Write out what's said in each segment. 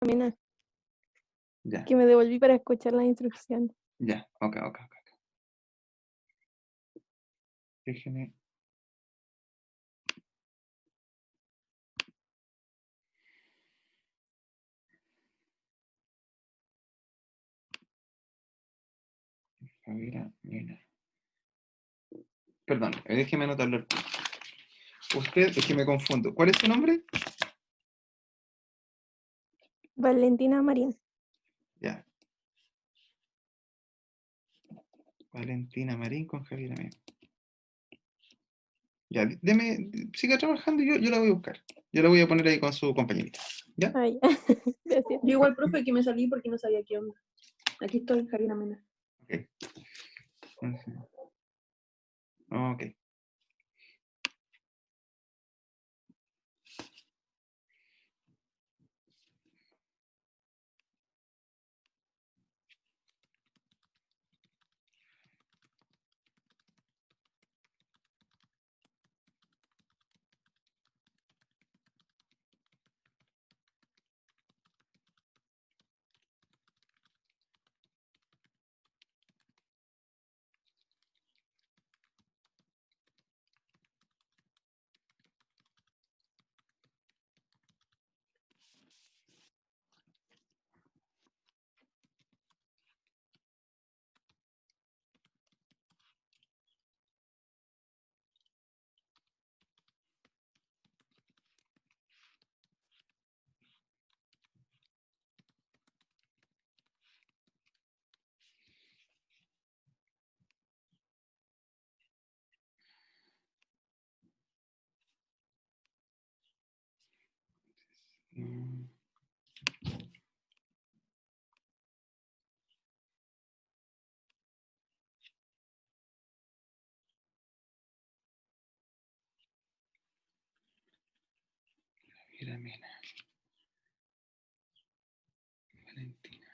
Mena, Ya, que me devolví para escuchar las instrucciones. ya, ok. Déjeme. Javiera Mena. Perdón, déjeme anotarlo. Usted, es que me confundo. ¿Cuál es su nombre? Valentina Marín. Ya. Valentina Marín con Javiera Mena. Ya, siga trabajando, yo la voy a buscar. Yo la voy a poner ahí con su compañerita. ¿Ya? Ay, gracias. Yo igual, profe, que me salí porque no sabía qué onda. Aquí estoy, Javiera Mena. Ok. Ok. Mm, Javiera Mena. Valentina.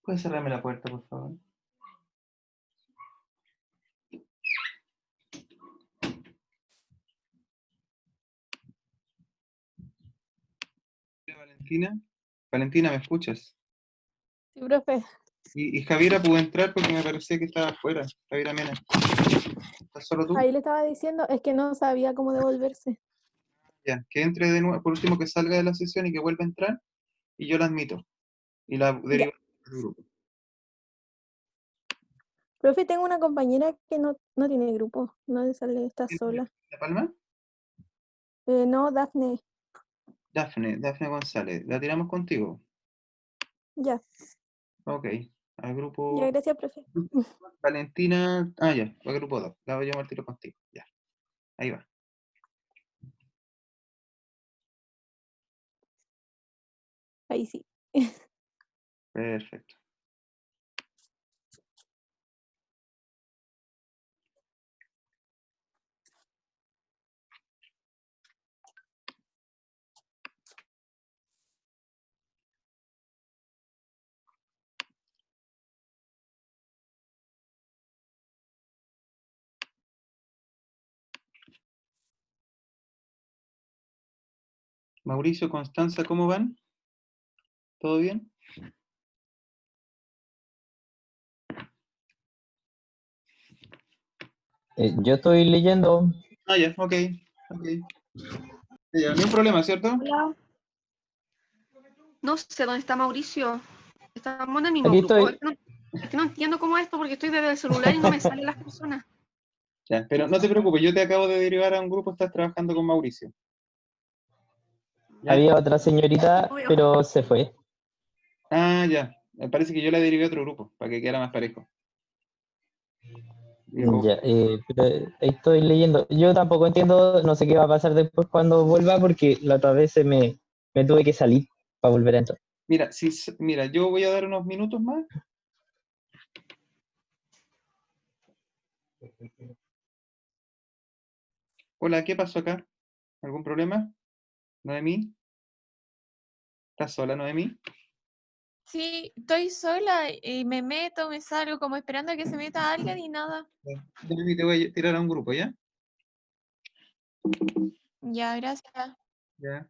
¿Puedes cerrarme la puerta, por favor? Valentina. Valentina, ¿me escuchas? Sí, profe. Y Javiera pudo entrar porque me parecía que estaba afuera. Javiera Mena. ¿Estás solo tú? Ahí le estaba diciendo, es que no sabía cómo devolverse. Ya, que entre de nuevo, por último que salga de la sesión y que vuelva a entrar, y yo la admito. Y la Ya. derivo al grupo. Profe, tengo una compañera que no tiene grupo, no le sale, está sola. ¿La Palma? No, Dafne, Dafne González. ¿La tiramos contigo? ya. Ok. Al Ya, grupo gracias, profe. Valentina. Ah, ya, al grupo 2. La voy a llamar tiro contigo. Ya. Ahí va. Ahí sí. Perfecto. Mauricio, Constanza, ¿cómo van? ¿Todo bien? Yo estoy leyendo. Ah, ya, ok. Ya, ni un problema, ¿cierto? Hola. No sé dónde está Mauricio. Estamos en el mismo Aquí grupo. estoy. Es que no entiendo cómo es esto porque estoy desde el celular y no me salen las personas. Ya, pero no te preocupes, yo te acabo de derivar a un grupo, estás trabajando con Mauricio. ¿Ya? Había otra señorita, No veo. pero se fue. Ah, ya. Me parece que yo la derivé a otro grupo, para que quedara más parejo. Digo, Ya, pero ahí estoy leyendo. Yo tampoco entiendo, no sé qué va a pasar después cuando vuelva, porque la otra vez me tuve que salir para volver a entrar. mira, mira, yo voy a dar unos minutos más. Hola, ¿qué pasó acá? ¿Algún problema? ¿Noemí? ¿Estás sola, Noemí? Sí, estoy sola y me meto, me salgo como esperando a que se meta alguien y nada. Ya. Noemí, te voy a tirar a un grupo, ¿ya? Ya, gracias. Ya.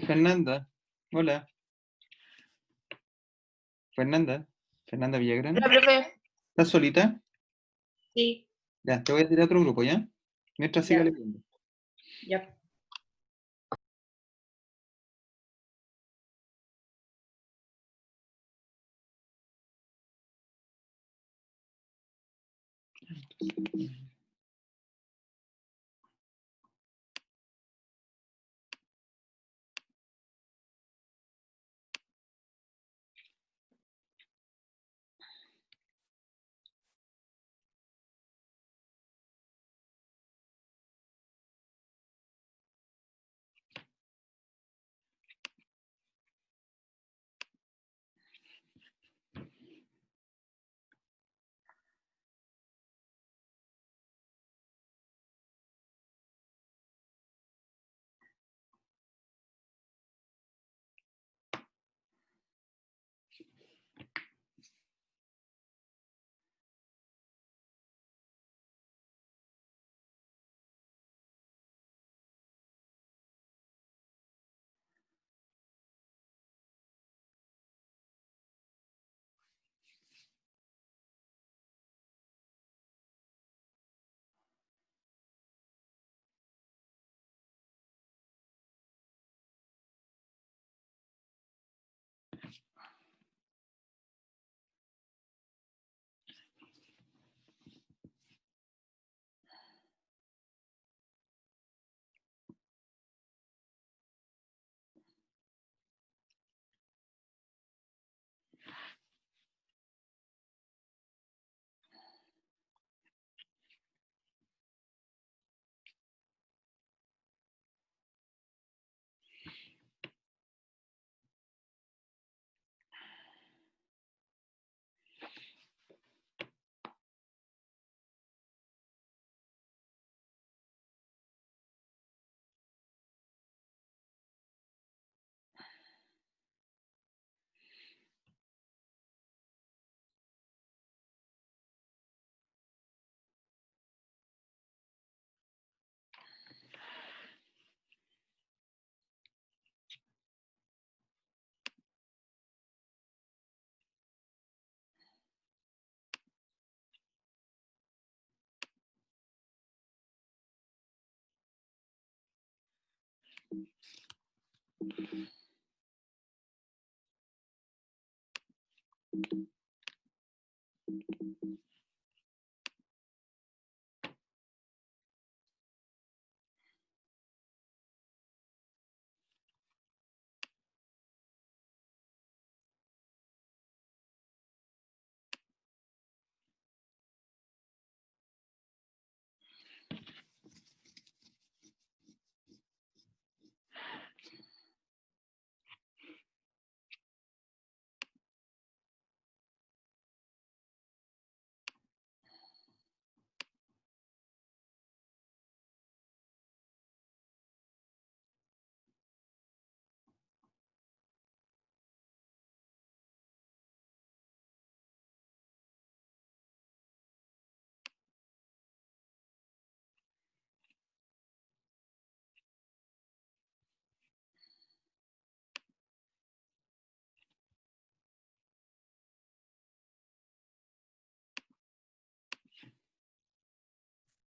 Fernanda, hola. Fernanda Villagrán. Hola, profe. ¿Estás solita? Sí, Ya, te voy a tirar a otro grupo, ¿ya? Mientras siga ya, leyendo. ya.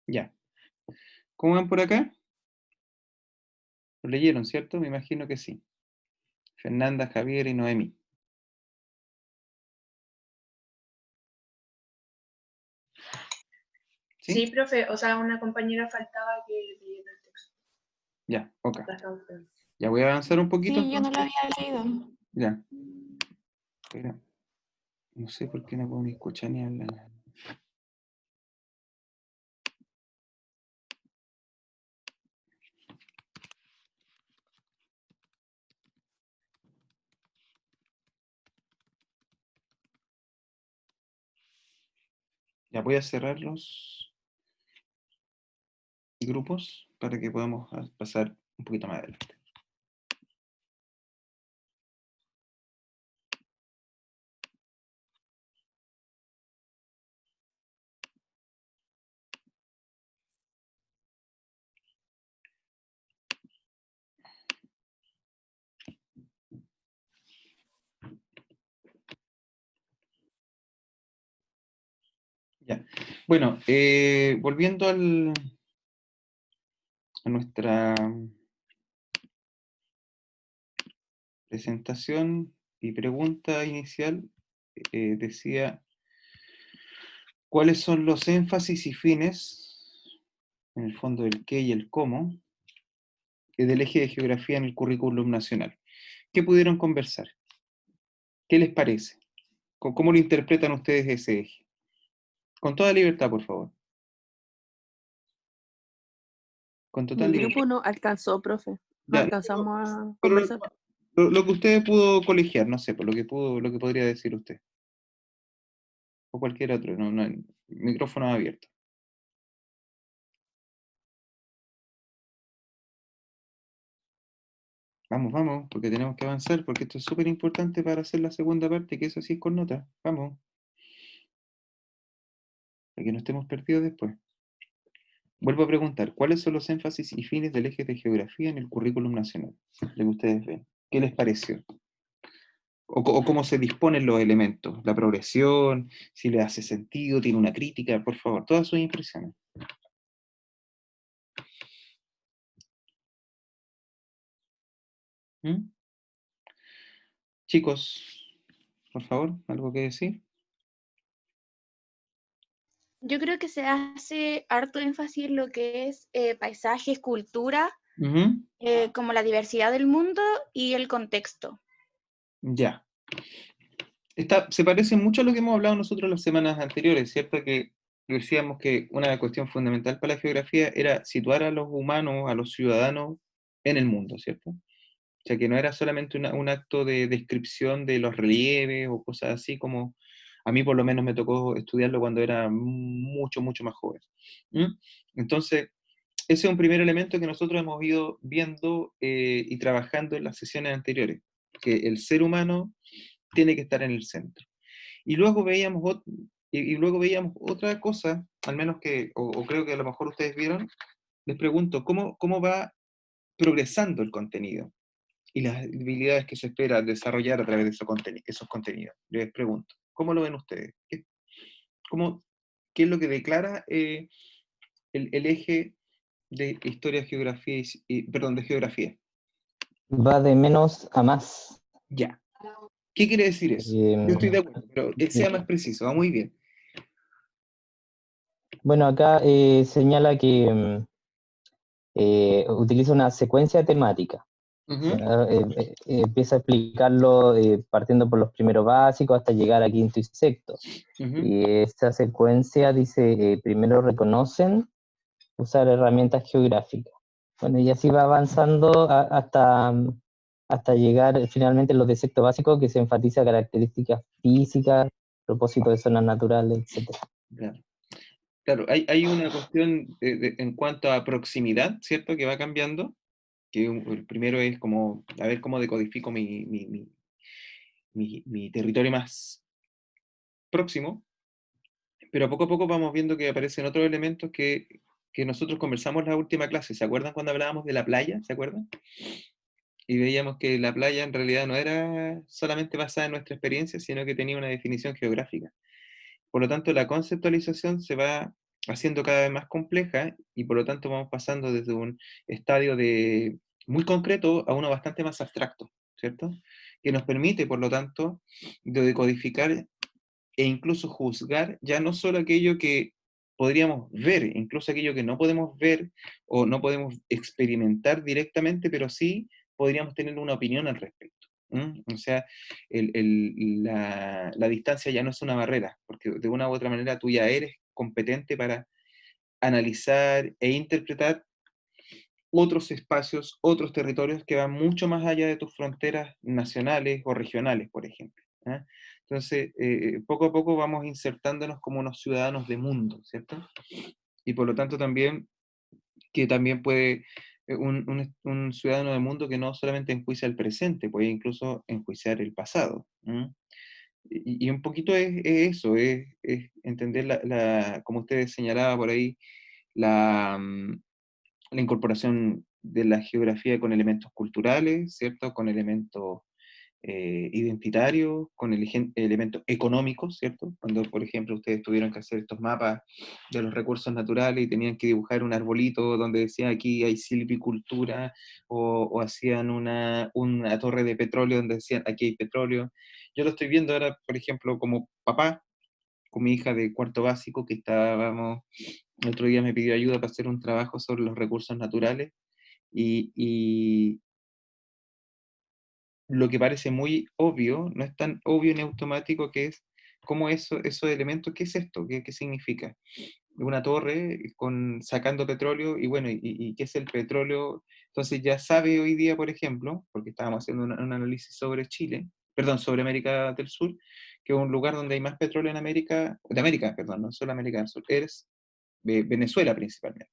Ya. ¿Cómo van por acá? ¿Lo leyeron, cierto? Me imagino que sí. Fernanda, Javier y Noemí. ¿Sí? Sí, profe, o sea, una compañera faltaba que leyera el texto. Ya, ok. La estamos esperando. Ya voy a avanzar un poquito. Sí, yo no lo entonces. había leído. Ya. Espera. No sé por qué no puedo ni escuchar ni hablar. Ya voy a cerrar los grupos para que podamos pasar un poquito más adelante. Ya. Bueno, volviendo a nuestra presentación y pregunta inicial, decía, ¿cuáles son los énfasis y fines, en el fondo el qué y el cómo, del eje de geografía en el currículum nacional? ¿Qué pudieron conversar? ¿Qué les parece? ¿Cómo lo interpretan ustedes ese eje? Con toda libertad, por favor. Con total Mi libertad. grupo no alcanzó, profe. No Ya, alcanzamos a pero conversar. lo que usted pudo colegiar, no sé, por lo que podría decir usted. O cualquier otro, micrófono abierto. Vamos, vamos, porque tenemos que avanzar, porque esto es súper importante para hacer la segunda parte, que eso sí es con nota. Vamos. Para que no estemos perdidos después. Vuelvo a preguntar, ¿cuáles son los énfasis y fines del eje de geografía en el currículum nacional? Lo que ustedes ven. ¿Qué les pareció? O cómo se disponen los elementos, la progresión, si le hace sentido, tiene una crítica, por favor, todas sus impresiones. ¿Mm? Chicos, por favor, ¿algo que decir? Yo creo que se hace harto énfasis en lo que es paisajes, cultura, Ujú. como la diversidad del mundo y el contexto. Ya. Se parece mucho a lo que hemos hablado nosotros las semanas anteriores, ¿cierto? Que decíamos que una cuestión fundamental para la geografía era situar a los humanos, a los ciudadanos en el mundo, ¿cierto? O sea, que no era solamente un acto de descripción de los relieves o cosas así como a mí por lo menos me tocó estudiarlo cuando era mucho, mucho más joven. ¿Mm? Entonces, ese es un primer elemento que nosotros hemos ido viendo y trabajando en las sesiones anteriores, que el ser humano tiene que estar en el centro. Y luego veíamos, luego veíamos otra cosa, al menos que, o creo que a lo mejor ustedes vieron, les pregunto, ¿cómo va progresando el contenido y las habilidades que se espera desarrollar a través de esos contenidos? Les pregunto, ¿cómo lo ven ustedes? ¿Qué es lo que declara el eje de historia, geografía perdón, de geografía? Va de menos a más. Ya. ¿Qué quiere decir eso? Yo estoy de acuerdo, pero que sea más preciso, va muy bien. Bueno, acá señala que utiliza una secuencia temática. Ujú, Empieza a explicarlo partiendo por los primeros básicos hasta llegar a quinto y sexto. ujú. Y esta secuencia dice, primero reconocen usar herramientas geográficas. Bueno, y así va avanzando hasta llegar finalmente a los de sexto básico, que se enfatiza características físicas, propósito de zonas naturales, etc. Claro. Claro, hay una cuestión en cuanto a proximidad, ¿cierto? Que va cambiando, que el primero es como, a ver cómo decodifico mi territorio más próximo, pero poco a poco vamos viendo que aparecen otros elementos que nosotros conversamos en la última clase. ¿Se acuerdan cuando hablábamos de la playa? ¿Se acuerdan? Y veíamos que la playa en realidad no era solamente basada en nuestra experiencia, sino que tenía una definición geográfica. Por lo tanto, la conceptualización se va haciendo cada vez más compleja, y por lo tanto vamos pasando desde un estadio muy concreto a uno bastante más abstracto, ¿cierto? Que nos permite, por lo tanto, de decodificar e incluso juzgar ya no solo aquello que podríamos ver, incluso aquello que no podemos ver o no podemos experimentar directamente, pero sí podríamos tener una opinión al respecto. O sea, la distancia ya no es una barrera, porque de una u otra manera tú ya eres competente para analizar e interpretar otros espacios, otros territorios que van mucho más allá de tus fronteras nacionales o regionales, por ejemplo. ¿Ah? Entonces, poco a poco vamos insertándonos como unos ciudadanos de mundo, ¿cierto? Y por lo tanto también, que también puede, un ciudadano de mundo que no solamente enjuicia el presente, puede incluso enjuiciar el pasado. Y un poquito es eso, es entender como ustedes señalaba por ahí, la, mm, la incorporación de la geografía con elementos culturales, ¿cierto? Con elementos identitarios, con elementos económicos, ¿cierto? Cuando, por ejemplo, ustedes tuvieron que hacer estos mapas de los recursos naturales y tenían que dibujar un arbolito donde decía aquí hay silvicultura, o hacían una torre de petróleo donde decían aquí hay petróleo. Yo lo estoy viendo ahora, por ejemplo, como papá, con mi hija de cuarto básico, que estábamos, el otro día me pidió ayuda para hacer un trabajo sobre los recursos naturales, y lo que parece muy obvio, no es tan obvio ni automático, que es cómo esos elementos, ¿qué es esto? ¿Qué significa? Una torre sacando petróleo, y bueno, ¿y qué es el petróleo? Entonces ya sabe hoy día, por ejemplo, porque estábamos haciendo un análisis sobre Chile, perdón, sobre América del Sur, que un lugar donde hay más petróleo en América, de América, perdón, no solo América del Sur, es Venezuela principalmente.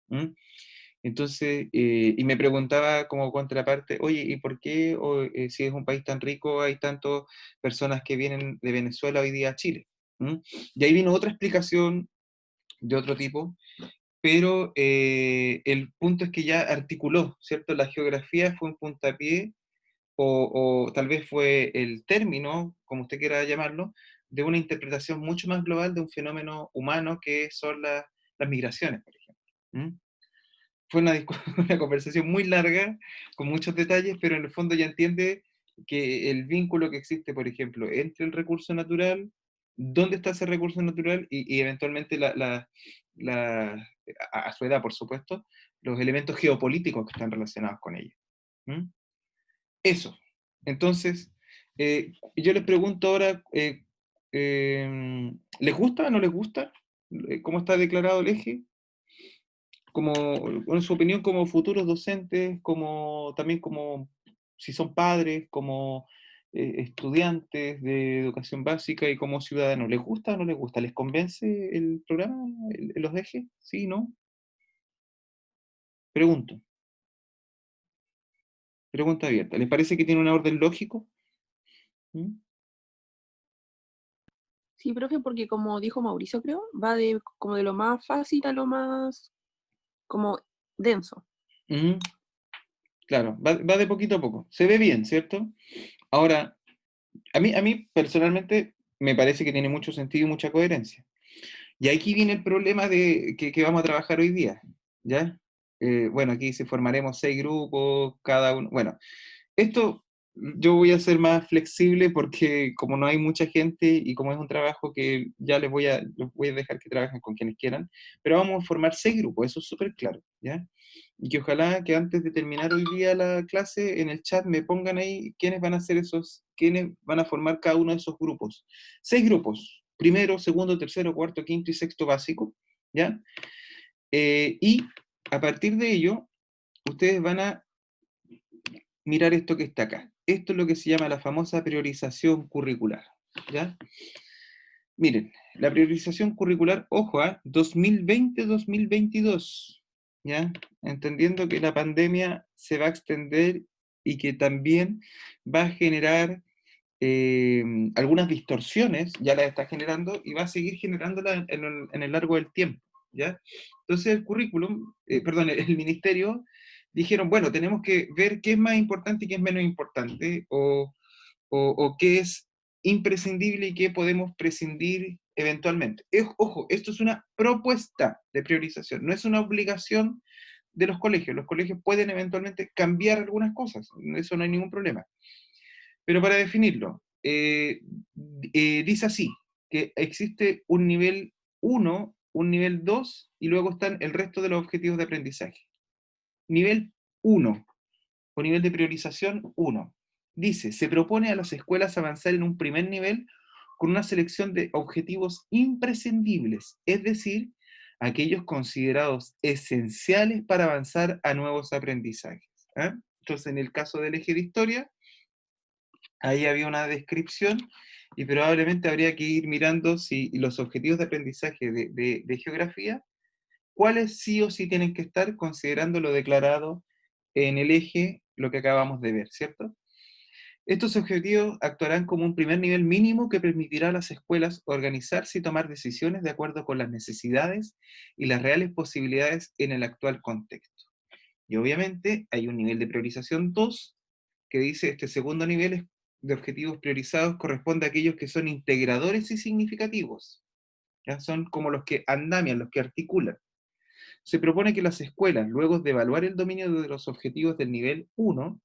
¿Mm? Entonces, y me preguntaba como contraparte, oye, ¿y por qué, si es un país tan rico, hay tantas personas que vienen de Venezuela hoy día a Chile? ¿Mm? Y ahí vino otra explicación de otro tipo, pero el punto es que ya articuló, ¿cierto? La geografía fue un puntapié, o tal vez fue el término, como usted quiera llamarlo, de una interpretación mucho más global de un fenómeno humano que son las migraciones, por ejemplo. ¿Mm? Fue una conversación muy larga, con muchos detalles, pero en el fondo ya entiende que el vínculo que existe, por ejemplo, entre el recurso natural, dónde está ese recurso natural, y eventualmente a su edad, por supuesto, los elementos geopolíticos que están relacionados con ella. ¿Mm? Eso. Entonces, yo les pregunto ahora, ¿les gusta o no les gusta? ¿Cómo está declarado el eje? Como, en su opinión, como futuros docentes, como también como si son padres, como estudiantes de educación básica y como ciudadanos, ¿les gusta o no les gusta? ¿Les convence el programa, los ejes? ¿Sí, no? Pregunto, pregunta abierta. ¿Les parece que tiene un orden lógico? ¿Mm? Sí, profe, porque como dijo Mauricio, creo, va de como de lo más fácil a lo más como denso. Ujú. Claro, va de poquito a poco. Se ve bien, ¿cierto? Ahora, a mí personalmente me parece que tiene mucho sentido y mucha coherencia. Y aquí viene el problema que vamos a trabajar hoy día, ¿ya? Bueno, aquí se formaremos 6 grupos, cada uno. Bueno, esto yo voy a ser más flexible porque como no hay mucha gente y como es un trabajo que ya los voy a dejar que trabajen con quienes quieran, pero vamos a formar 6 grupos, eso es súper claro, ¿ya? Y que ojalá que antes de terminar hoy día la clase, en el chat me pongan ahí quiénes van a formar cada uno de esos grupos. 6 grupos, primero, segundo, tercero, cuarto, quinto y sexto básico, ¿ya? Y a partir de ello, ustedes van a mirar esto que está acá. Esto es lo que se llama la famosa priorización curricular, ¿ya? Miren, la priorización curricular, ojo, 2020-2022, ¿ya? Entendiendo que la pandemia se va a extender y que también va a generar algunas distorsiones, ya las está generando y va a seguir generándolas en el largo del tiempo, ¿ya? Entonces el currículum, perdón, el ministerio dijeron, bueno, tenemos que ver qué es más importante y qué es menos importante, o qué es imprescindible y qué podemos prescindir eventualmente. Ojo, esto es una propuesta de priorización, no es una obligación de los colegios. Los colegios pueden eventualmente cambiar algunas cosas, eso no hay ningún problema. Pero para definirlo, dice así, que existe un nivel 1, un nivel 2, y luego están el resto de los objetivos de aprendizaje. Nivel 1, o nivel de priorización 1. Dice, se propone a las escuelas avanzar en un primer nivel con una selección de objetivos imprescindibles, es decir, aquellos considerados esenciales para avanzar a nuevos aprendizajes. ¿Eh? Entonces, en el caso del eje de historia, ahí había una descripción y probablemente habría que ir mirando si los objetivos de aprendizaje de geografía, cuáles sí o sí tienen que estar considerando lo declarado en el eje, lo que acabamos de ver, ¿cierto? Estos objetivos actuarán como un primer nivel mínimo que permitirá a las escuelas organizarse y tomar decisiones de acuerdo con las necesidades y las reales posibilidades en el actual contexto. Y obviamente hay un nivel de priorización 2 que dice este segundo nivel de objetivos priorizados corresponde a aquellos que son integradores y significativos. ¿Ya? Son como los que andamian, los que articulan. Se propone que las escuelas, luego de evaluar el dominio de los objetivos del nivel 1,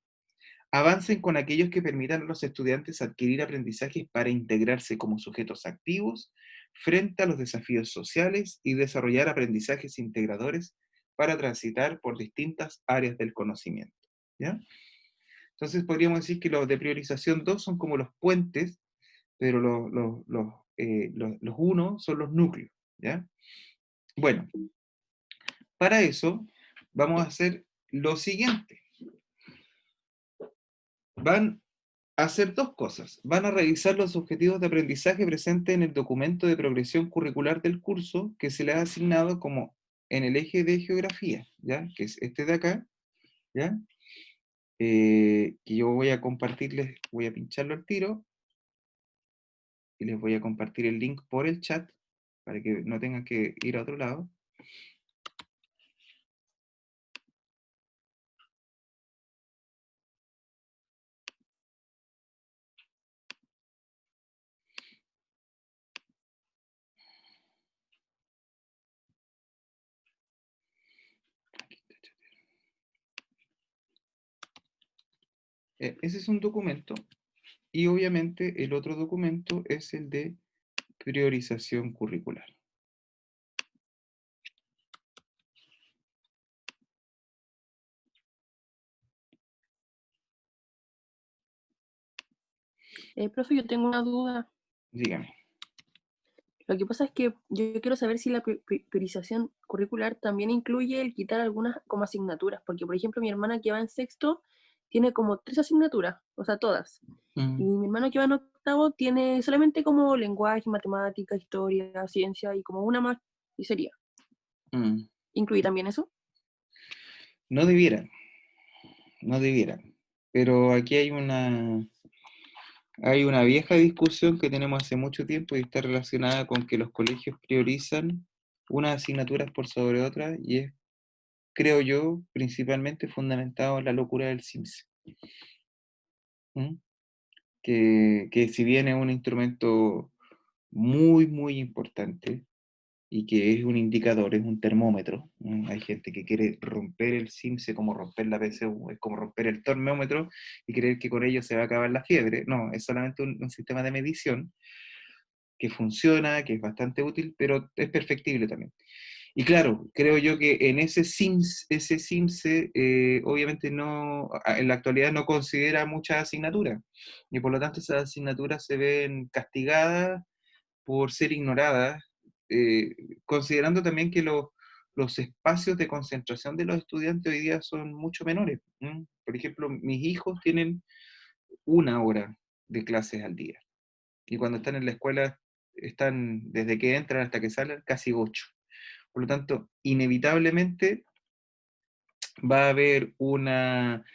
avancen con aquellos que permitan a los estudiantes adquirir aprendizajes para integrarse como sujetos activos frente a los desafíos sociales y desarrollar aprendizajes integradores para transitar por distintas áreas del conocimiento. ¿Ya? Entonces podríamos decir que los de priorización 2 son como los puentes, pero los 1 son los núcleos. ¿Ya? Bueno, para eso vamos a hacer lo siguiente. Van a hacer dos cosas. Van a revisar los objetivos de aprendizaje presentes en el documento de progresión curricular del curso que se les ha asignado como en el eje de geografía, ¿ya? Que es este de acá, ¿ya? Que yo voy a compartirles, voy a pincharlo al tiro y les voy a compartir el link por el chat para que no tengan que ir a otro lado. Ese es un documento y obviamente el otro documento es el de priorización curricular. Profe, yo tengo una duda. Dígame. Lo que pasa es que yo quiero saber si la priorización curricular también incluye el quitar algunas como asignaturas, porque por ejemplo mi hermana que va en sexto tiene como 3 asignaturas, o sea, todas. Y mi hermano que va en octavo tiene solamente como lenguaje, matemática, historia, ciencia y como una más, y sería. ¿Incluye también eso? No debieran, no debieran. Pero aquí hay una vieja discusión que tenemos hace mucho tiempo y está relacionada con que los colegios priorizan unas asignaturas por sobre otras y es, creo yo, principalmente fundamentado en la locura del CIMSE. Que si bien es un instrumento muy, muy importante y que es un indicador, es un termómetro, hay gente que quiere romper el CIMSE como romper la PSU, es como romper el termómetro y creer que con ello se va a acabar la fiebre. No, es solamente un sistema de medición que funciona, que es bastante útil, pero es perfectible también. Y claro, creo yo que en ese CIMSE obviamente no, en la actualidad no considera muchas asignaturas, y por lo tanto esas asignaturas se ven castigadas por ser ignoradas, considerando también que los espacios de concentración de los estudiantes hoy día son mucho menores. Por ejemplo, mis hijos tienen 1 hora de clases al día, y cuando están en la escuela están, desde que entran hasta que salen, casi 8. Por lo tanto, inevitablemente va a haber van a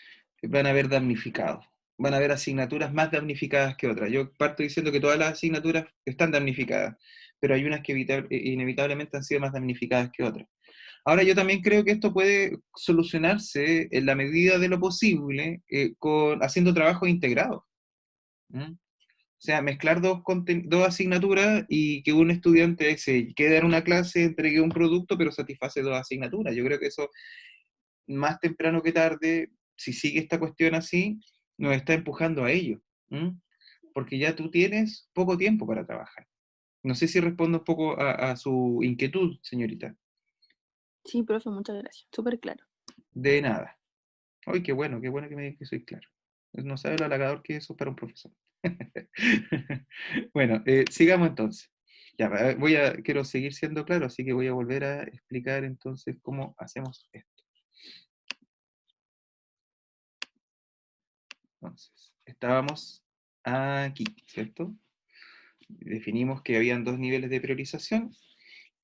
haber damnificados, van a haber asignaturas más damnificadas que otras. Yo parto diciendo que todas las asignaturas están damnificadas, pero hay unas que inevitablemente han sido más damnificadas que otras. Ahora, yo también creo que esto puede solucionarse en la medida de lo posible haciendo trabajos integrados. O sea, mezclar dos asignaturas y que un estudiante se quede en una clase, entregue un producto, pero satisface dos asignaturas. Yo creo que eso, más temprano que tarde, si sigue esta cuestión así, nos está empujando a ello. ¿M? Porque ya tú tienes poco tiempo para trabajar. No sé si respondo un poco a su inquietud, señorita. Sí, profe, muchas gracias. Súper claro. De nada. Ay, qué bueno que me digas que soy claro. No sabe lo halagador que eso es para un profesor. Bueno, sigamos entonces. Ya, quiero seguir siendo claro, así que voy a volver a explicar entonces cómo hacemos esto. Entonces, estábamos aquí, ¿cierto? Definimos que habían dos niveles de priorización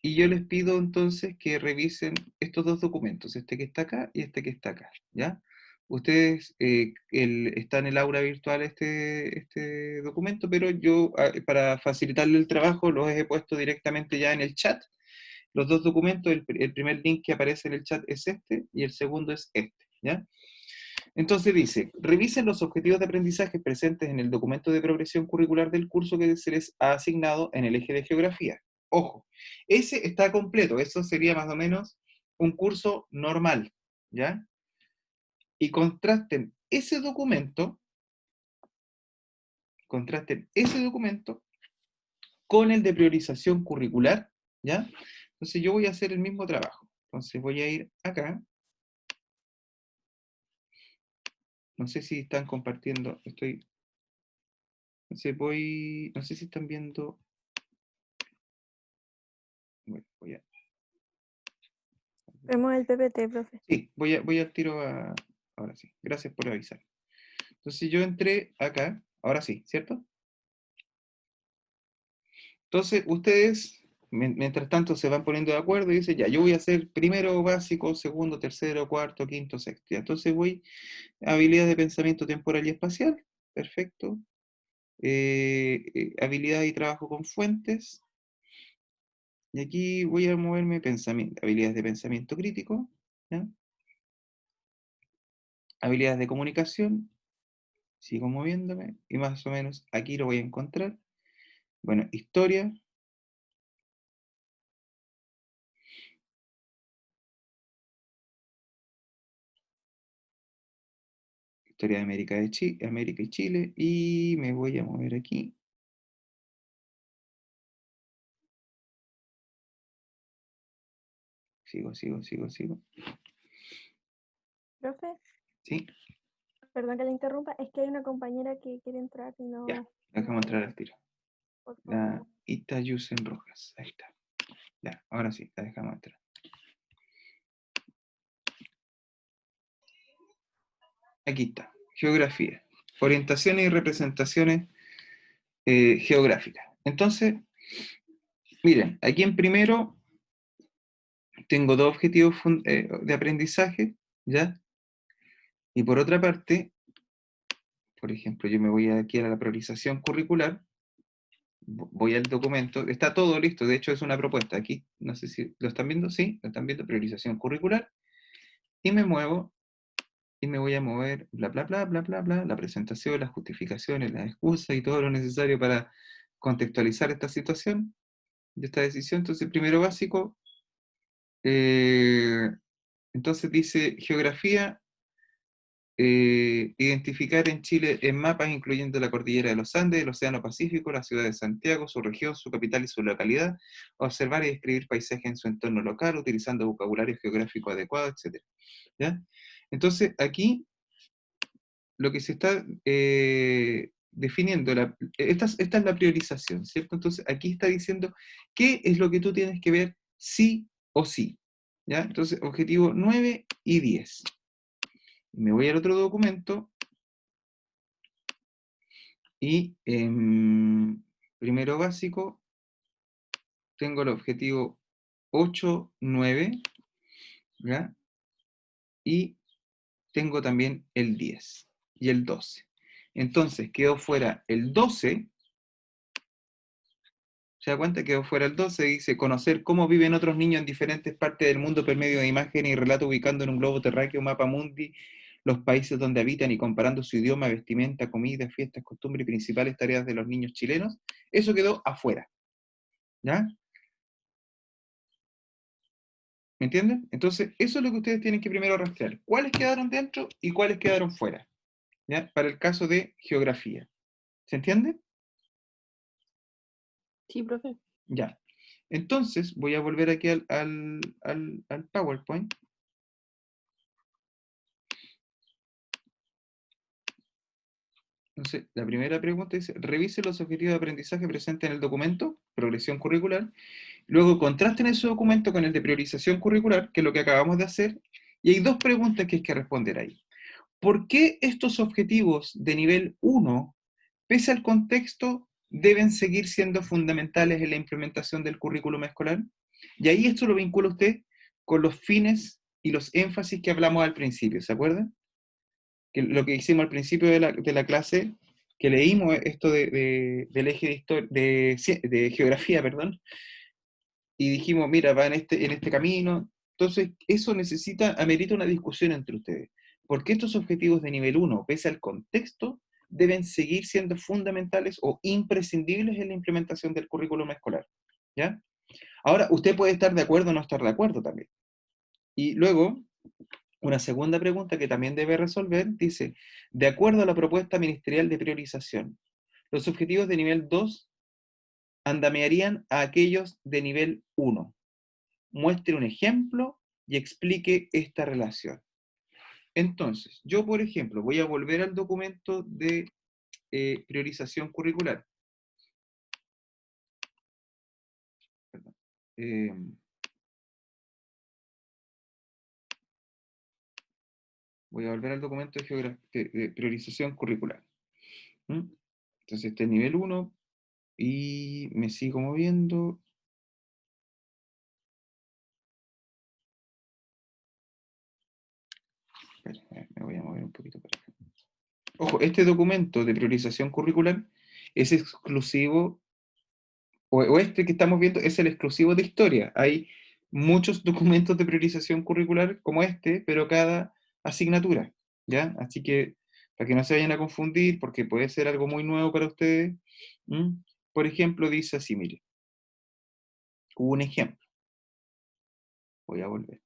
y yo les pido entonces que revisen estos dos documentos, este que está acá y este que está acá, ¿ya? Ustedes, está en el aula virtual este documento, pero yo, para facilitarle el trabajo, los he puesto directamente ya en el chat. Los dos documentos, el primer link que aparece en el chat es este, y el segundo es este, ¿ya? Entonces dice, revisen los objetivos de aprendizaje presentes en el documento de progresión curricular del curso que se les ha asignado en el eje de geografía. Ojo, ese está completo, eso sería más o menos un curso normal, ¿ya? Y contrasten ese documento con el de priorización curricular, ¿ya? Entonces yo voy a hacer el mismo trabajo. Entonces voy a ir acá. No sé si están compartiendo, no sé si están viendo. Bueno, Vemos el PPT, profe. Sí, voy al tiro ahora sí. Gracias por avisar. Entonces yo entré acá, ahora sí, ¿cierto? Entonces ustedes, mientras tanto, se van poniendo de acuerdo y dicen, ya, yo voy a hacer primero básico, segundo, tercero, cuarto, quinto, sexto. Ya, entonces voy a habilidades de pensamiento temporal y espacial. Perfecto. Habilidad y trabajo con fuentes. Y aquí voy a moverme habilidades de pensamiento crítico. ¿Ya? Habilidades de comunicación. Sigo moviéndome y más o menos aquí lo voy a encontrar. Bueno, historia. Historia de América y Chile. Y me voy a mover aquí. Sigo. Profe, ¿Sí? perdón que le interrumpa, es que hay una compañera que quiere entrar y no... Ya, déjame entrar al tiro. Por La favor. Itayusen Rojas. Ahí está. Ya, ahora sí, la dejamos entrar. Aquí está. Geografía. Orientaciones y representaciones geográficas. Entonces, miren, aquí en primero tengo dos objetivos de aprendizaje, ¿ya? Y por otra parte, por ejemplo, yo me voy aquí a la priorización curricular, voy al documento, está todo listo, de hecho es una propuesta, aquí, no sé si lo están viendo, sí, lo están viendo, priorización curricular, y me muevo, y me voy a mover, bla, bla, bla, bla, bla, bla, la presentación, las justificaciones, las excusas y todo lo necesario para contextualizar esta situación, de esta decisión. Entonces, primero básico, entonces dice geografía, identificar en Chile en mapas incluyendo la cordillera de los Andes, el Océano Pacífico, la ciudad de Santiago, su región, su capital y su localidad, observar y describir paisajes en su entorno local, utilizando vocabulario geográfico adecuado, etc. ¿Ya? Entonces, aquí lo que se está definiendo, esta es la priorización, ¿cierto? Entonces, aquí está diciendo qué es lo que tú tienes que ver sí o sí. ¿Ya? Entonces, objetivo 9 y 10. Me voy al otro documento y primero básico tengo el objetivo 8, 9, ¿ya? Y tengo también el 10 y el 12. Entonces quedó fuera el 12. ¿Se da cuenta? Quedó fuera el 12, dice, conocer cómo viven otros niños en diferentes partes del mundo por medio de imágenes y relatos ubicando en un globo terráqueo, mapa mundi, los países donde habitan y comparando su idioma, vestimenta, comida, fiestas, costumbres y principales tareas de los niños chilenos, eso quedó afuera. ¿Ya? ¿Me entienden? Entonces, eso es lo que ustedes tienen que primero rastrear. ¿Cuáles quedaron dentro y cuáles quedaron fuera? ¿Ya? Para el caso de geografía. ¿Se entiende? Sí, profe. Ya. Entonces, voy a volver aquí al PowerPoint. Entonces, la primera pregunta dice, revise los objetivos de aprendizaje presentes en el documento, progresión curricular. Luego, contrasten ese documento con el de priorización curricular, que es lo que acabamos de hacer. Y hay dos preguntas que hay que responder ahí. ¿Por qué estos objetivos de nivel 1, pese al contexto, deben seguir siendo fundamentales en la implementación del currículum escolar? Y ahí esto lo vincula usted con los fines y los énfasis que hablamos al principio, ¿se acuerdan? Que lo que hicimos al principio de la clase, que leímos esto del eje de geografía, perdón, y dijimos, mira, va en este camino. Entonces, eso amerita una discusión entre ustedes. ¿Por qué estos objetivos de nivel 1, pese al contexto, deben seguir siendo fundamentales o imprescindibles en la implementación del currículum escolar? ¿Ya? Ahora, usted puede estar de acuerdo o no estar de acuerdo también. Y luego, una segunda pregunta que también debe resolver, dice, de acuerdo a la propuesta ministerial de priorización, los objetivos de nivel 2 andamiarían a aquellos de nivel 1. Muestre un ejemplo y explique esta relación. Entonces, yo, por ejemplo, voy a volver al documento de priorización curricular. Perdón. Voy a volver al documento de priorización curricular. Entonces, este es nivel 1 y me sigo moviendo. Espera, me voy a mover un poquito para acá. Ojo, este documento de priorización curricular es exclusivo, o este que estamos viendo es el exclusivo de historia. Hay muchos documentos de priorización curricular como este, pero cada asignatura, ¿ya? Así que, para que no se vayan a confundir, porque puede ser algo muy nuevo para ustedes. Por ejemplo, dice así, mire. Hubo un ejemplo. Voy a volver.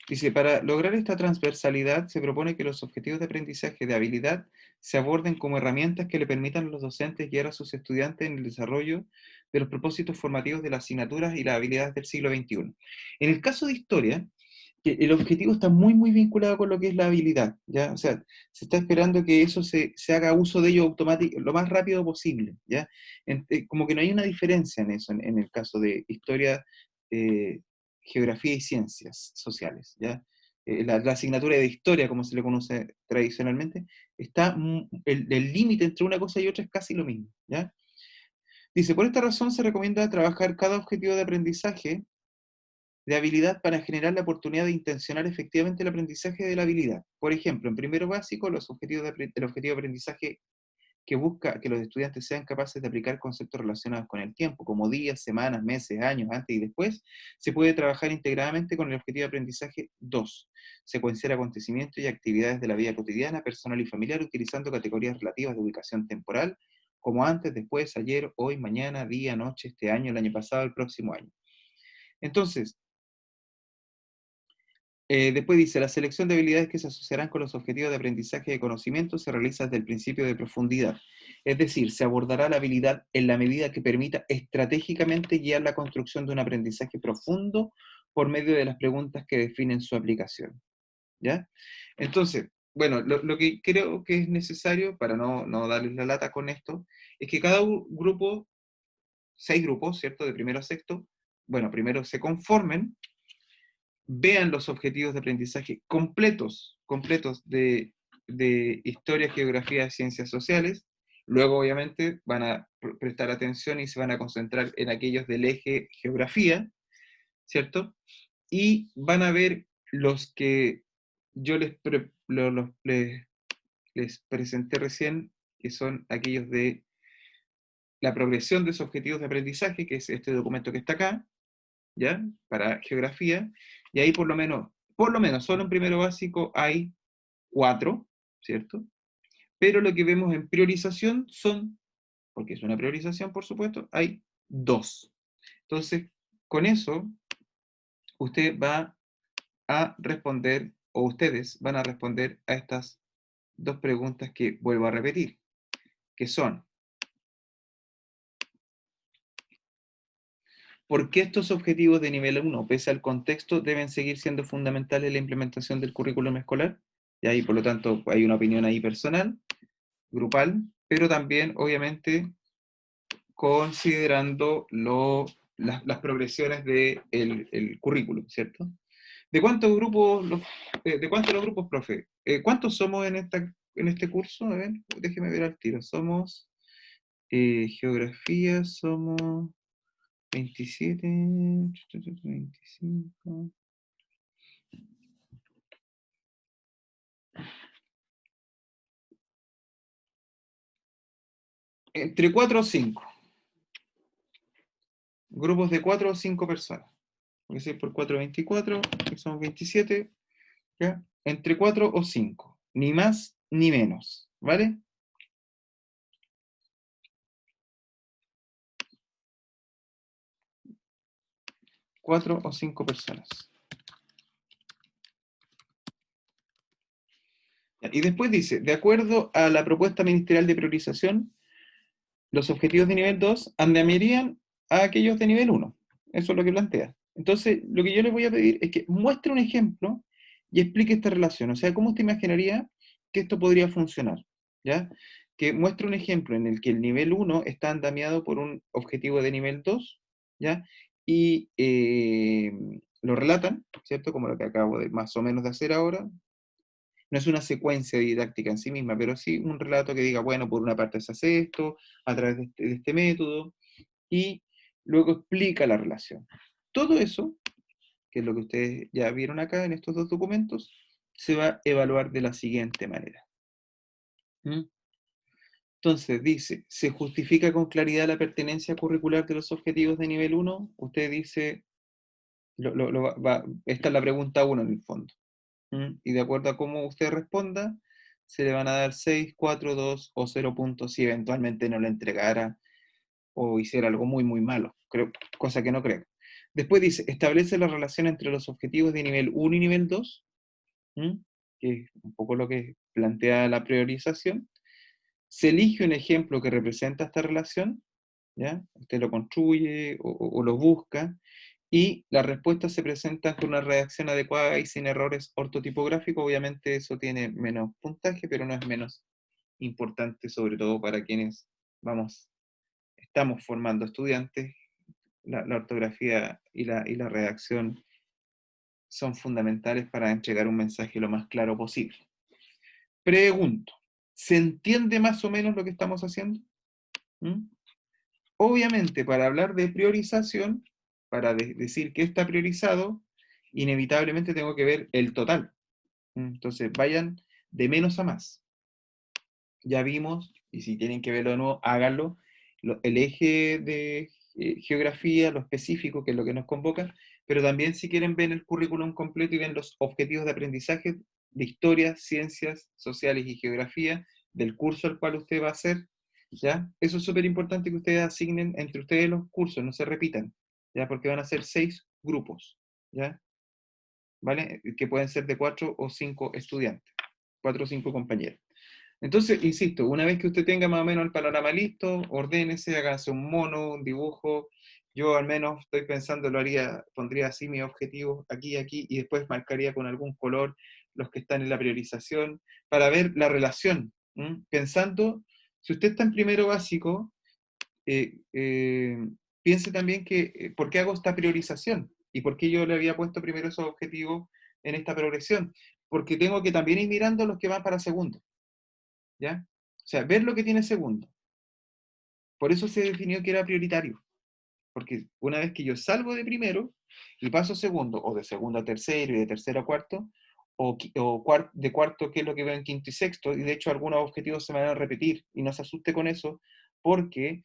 Dice, para lograr esta transversalidad se propone que los objetivos de aprendizaje de habilidad se aborden como herramientas que le permitan a los docentes guiar a sus estudiantes en el desarrollo de los propósitos formativos de las asignaturas y las habilidades del siglo XXI. En el caso de historia, el objetivo está muy, muy vinculado con lo que es la habilidad, ¿ya? O sea, se está esperando que eso se haga uso de ello automático, lo más rápido posible, ¿ya? Como que no hay una diferencia en eso, en el caso de historia, geografía y ciencias sociales, ¿ya? La asignatura de historia, como se le conoce tradicionalmente, el límite entre una cosa y otra es casi lo mismo, ¿ya? Dice, por esta razón se recomienda trabajar cada objetivo de aprendizaje de habilidad para generar la oportunidad de intencionar efectivamente el aprendizaje de la habilidad. Por ejemplo, en primero básico, el objetivo de aprendizaje que busca que los estudiantes sean capaces de aplicar conceptos relacionados con el tiempo, como días, semanas, meses, años, antes y después, se puede trabajar integradamente con el objetivo de aprendizaje 2, secuenciar acontecimientos y actividades de la vida cotidiana, personal y familiar, utilizando categorías relativas de ubicación temporal, como antes, después, ayer, hoy, mañana, día, noche, este año, el año pasado, el próximo año. Entonces, después dice, la selección de habilidades que se asociarán con los objetivos de aprendizaje de conocimiento se realiza desde el principio de profundidad. Es decir, se abordará la habilidad en la medida que permita estratégicamente guiar la construcción de un aprendizaje profundo por medio de las preguntas que definen su aplicación. ¿Ya? Entonces, bueno, lo que creo que es necesario, para no darles la lata con esto, es que cada grupo, 6 grupos, ¿cierto? De primero a sexto, bueno, primero se conformen, vean los objetivos de aprendizaje completos de historia, geografía, ciencias sociales. Luego, obviamente, van a prestar atención y se van a concentrar en aquellos del eje geografía, ¿cierto? Y van a ver los que yo les presenté recién, que son aquellos de la progresión de esos objetivos de aprendizaje, que es este documento que está acá, ¿ya? Para geografía. Y ahí por lo menos, solo en primero básico hay 4, ¿cierto? Pero lo que vemos en priorización son, porque es una priorización, por supuesto, hay 2. Entonces, con eso, usted va a responder, o ustedes van a responder a estas 2 preguntas que vuelvo a repetir, que son: ¿por qué estos objetivos de nivel 1, pese al contexto, deben seguir siendo fundamentales en la implementación del currículum escolar? Y ahí, por lo tanto, hay una opinión ahí personal, grupal, pero también, obviamente, considerando las progresiones del currículum, ¿cierto? ¿De cuántos grupos, de cuántos los grupos, profe? ¿Cuántos somos en este curso? A ver, déjeme ver al tiro. Somos geografía, somos 27, 25. Entre 4 o 5. Grupos de 4 o 5 personas. Porque si por 4, 24, que son 27, ¿ya? Entre 4 o 5. Ni más ni menos. ¿Vale? Cuatro o 5 personas. Y después dice, de acuerdo a la propuesta ministerial de priorización, los objetivos de nivel 2 andamiarían a aquellos de nivel 1. Eso es lo que plantea. Entonces, lo que yo les voy a pedir es que muestre un ejemplo y explique esta relación. O sea, ¿cómo usted imaginaría que esto podría funcionar? ¿Ya? Que muestre un ejemplo en el que el nivel 1 está andamiado por un objetivo de nivel 2, ¿ya? Y lo relatan, ¿cierto? Como lo que acabo de más o menos de hacer ahora. No es una secuencia didáctica en sí misma, pero sí un relato que diga, bueno, por una parte se hace esto, a través de este método, y luego explica la relación. Todo eso, que es lo que ustedes ya vieron acá en estos 2 documentos, se va a evaluar de la siguiente manera. ¿Mm? Entonces, dice, ¿se justifica con claridad la pertenencia curricular de los objetivos de nivel 1? Usted dice, esta es la pregunta 1 en el fondo. Y de acuerdo a cómo usted responda, se le van a dar 6, 4, 2 o 0 puntos si eventualmente no lo entregara o hiciera algo muy, muy malo, cosa que no creo. Después dice, establece la relación entre los objetivos de nivel 1 y nivel 2, que es un poco lo que plantea la priorización. Se elige un ejemplo que representa esta relación, ¿ya? Usted lo construye o lo busca, y las respuestas se presentan con una redacción adecuada y sin errores ortotipográficos. Obviamente eso tiene menos puntaje, pero no es menos importante, sobre todo para quienes estamos formando estudiantes. La ortografía y la redacción son fundamentales para entregar un mensaje lo más claro posible. Pregunto, ¿se entiende más o menos lo que estamos haciendo? ¿Mm? Obviamente, para hablar de priorización, para decir qué está priorizado, inevitablemente tengo que ver el total. Entonces, vayan de menos a más. Ya vimos, y si tienen que verlo de nuevo, háganlo, el eje de geografía, lo específico, que es lo que nos convoca, pero también si quieren ver el currículum completo y ven los objetivos de aprendizaje de historia, ciencias sociales y geografía del curso al cual usted va a hacer, ¿ya? Eso es súper importante que ustedes asignen entre ustedes los cursos, no se repitan, ¿ya? Porque van a ser 6 grupos, ¿ya? ¿Vale? Que pueden ser de 4 o 5 estudiantes, 4 o 5 compañeros. Entonces, insisto, una vez que usted tenga más o menos el panorama listo, ordénese, hágase un mono, un dibujo. Yo al menos estoy pensando, pondría así mis objetivos aquí y aquí, y después marcaría con algún color los que están en la priorización, para ver la relación. Pensando, si usted está en primero básico, piense también que, ¿por qué hago esta priorización? ¿Y por qué yo le había puesto primero esos objetivos en esta progresión? Porque tengo que también ir mirando los que van para segundo. ¿Ya? O sea, ver lo que tiene segundo. Por eso se definió que era prioritario. Porque una vez que yo salgo de primero y paso a segundo, o de segundo a tercero y de tercero a cuarto, de cuarto, que es lo que veo en quinto y sexto, y de hecho algunos objetivos se van a repetir, y no se asuste con eso, porque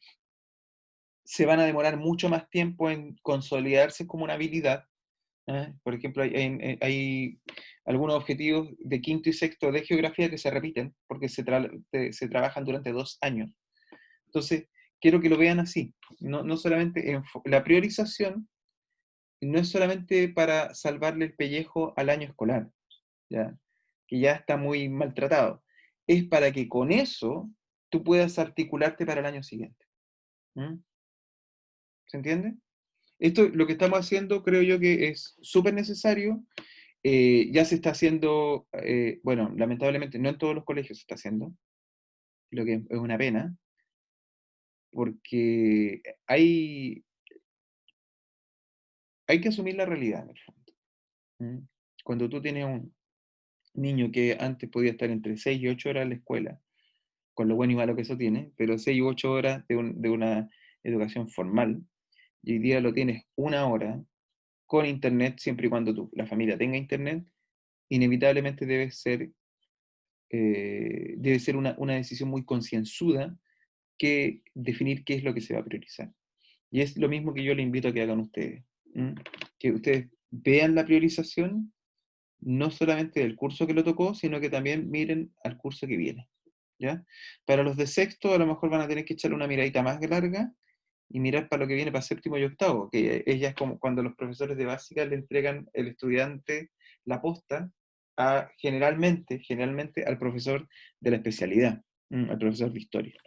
se van a demorar mucho más tiempo en consolidarse como una habilidad, Por ejemplo, hay algunos objetivos de quinto y sexto de geografía que se repiten porque se trabajan durante 2 años. Entonces, quiero que lo vean así. No solamente la priorización no es solamente para salvarle el pellejo al año escolar, ¿ya? Que ya está muy maltratado. Es para que con eso tú puedas articularte para el año siguiente. ¿Se entiende? Esto, lo que estamos haciendo, creo yo que es súper necesario. Ya se está haciendo, bueno, lamentablemente no en todos los colegios se está haciendo, lo que es una pena, porque hay que asumir la realidad en el fondo. Cuando tú tienes un niño que antes podía estar entre 6 y 8 horas en la escuela, con lo bueno y malo que eso tiene, pero 6 u 8 horas de una educación formal, y hoy día lo tienes 1 hora con internet, siempre y cuando la familia tenga internet, inevitablemente debe ser una decisión muy concienzuda que definir qué es lo que se va a priorizar. Y es lo mismo que yo le invito a que hagan ustedes. Que ustedes vean la priorización, no solamente del curso que lo tocó, sino que también miren al curso que viene. ¿Ya? Para los de sexto, a lo mejor van a tener que echarle una miradita más larga y mirar para lo que viene para séptimo y octavo, que ella es como cuando los profesores de básica le entregan el estudiante la posta generalmente al profesor de la especialidad, al profesor de historia.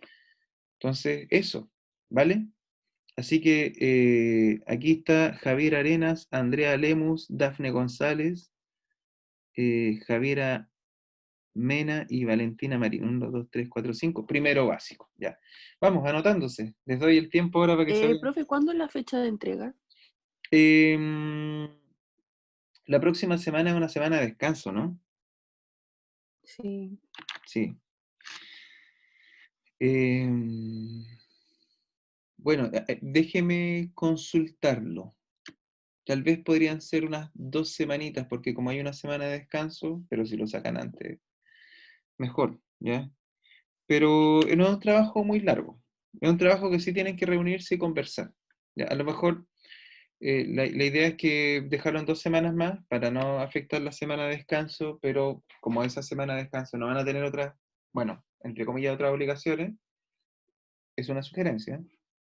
Entonces, eso, ¿vale? Así que aquí está Javier Arenas, Andrea Lemus, Dafne González, Javiera Mena y Valentina Marín. 1, 2, 3, 4, 5. Primero básico. Ya. Vamos, anotándose. Les doy el tiempo ahora para que se vayan. Profe, ¿cuándo es la fecha de entrega? La próxima semana es una semana de descanso, ¿no? Sí. Sí. Bueno, déjeme consultarlo. Tal vez podrían ser unas 2 semanitas, porque como hay una semana de descanso, pero si lo sacan antes, mejor, ¿ya? Pero no es un trabajo muy largo. Es un trabajo que sí tienen que reunirse y conversar. ¿Ya? A lo mejor la idea es que dejarlo en 2 semanas más para no afectar la semana de descanso, pero como esa semana de descanso no van a tener otras, bueno, entre comillas, otras obligaciones, es una sugerencia.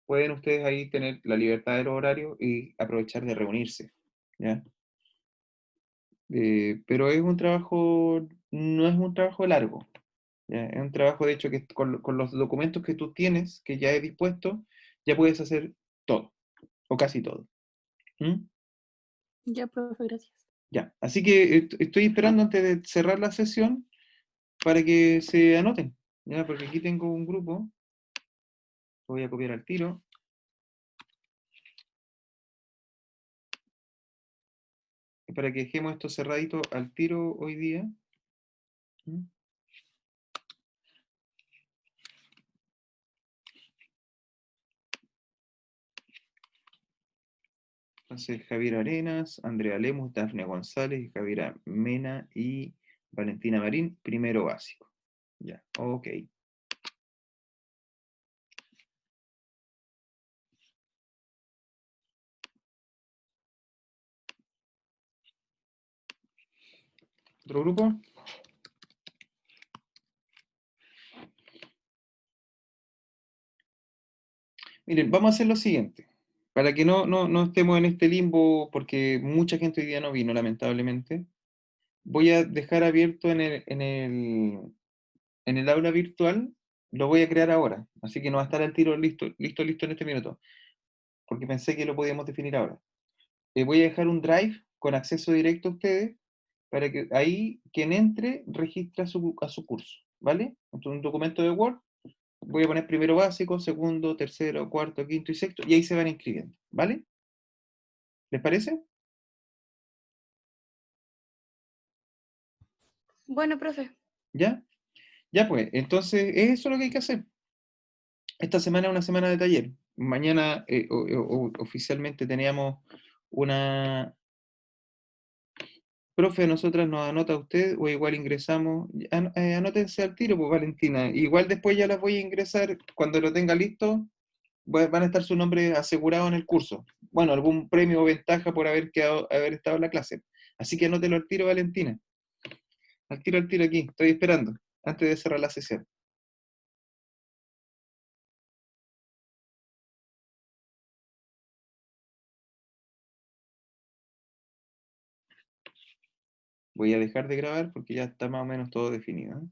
Pueden ustedes ahí tener la libertad del horario y aprovechar de reunirse, ¿ya? Pero es un trabajo, no es un trabajo largo, ¿ya? Es un trabajo, de hecho, que con los documentos que tú tienes, que ya he dispuesto, ya puedes hacer todo, o casi todo. Ya, profe, gracias. Ya, así que estoy esperando antes de cerrar la sesión para que se anoten, ¿ya? Porque aquí tengo un grupo, lo voy a copiar al tiro. Para que dejemos esto cerradito al tiro hoy día. Entonces, Javier Arenas, Andrea Lemus, Dafne González, Javiera Mena y Valentina Marín, primero básico. Ya, ok. ¿Otro grupo? Miren, vamos a hacer lo siguiente. Para que no estemos en este limbo, porque mucha gente hoy día no vino, lamentablemente, voy a dejar abierto en el aula virtual, lo voy a crear ahora. Así que no va a estar al tiro listo en este minuto, porque pensé que lo podíamos definir ahora. Voy a dejar un drive con acceso directo a ustedes, para que ahí quien entre registre a su curso, ¿vale? Entonces, un documento de Word, voy a poner primero básico, segundo, tercero, cuarto, quinto y sexto, y ahí se van inscribiendo, ¿vale? ¿Les parece? Bueno, profe. ¿Ya? Ya pues, entonces eso es lo que hay que hacer. Esta semana es una semana de taller. Mañana oficialmente teníamos una... Profe, a nosotras nos anota usted o igual ingresamos. Anótense al tiro, pues Valentina. Igual después ya las voy a ingresar cuando lo tenga listo. van a estar sus nombres asegurados en el curso. Bueno, algún premio o ventaja por haber estado en la clase. Así que anótelo al tiro, Valentina. Al tiro aquí. Estoy esperando, antes de cerrar la sesión. Voy a dejar de grabar porque ya está más o menos todo definido, ¿eh?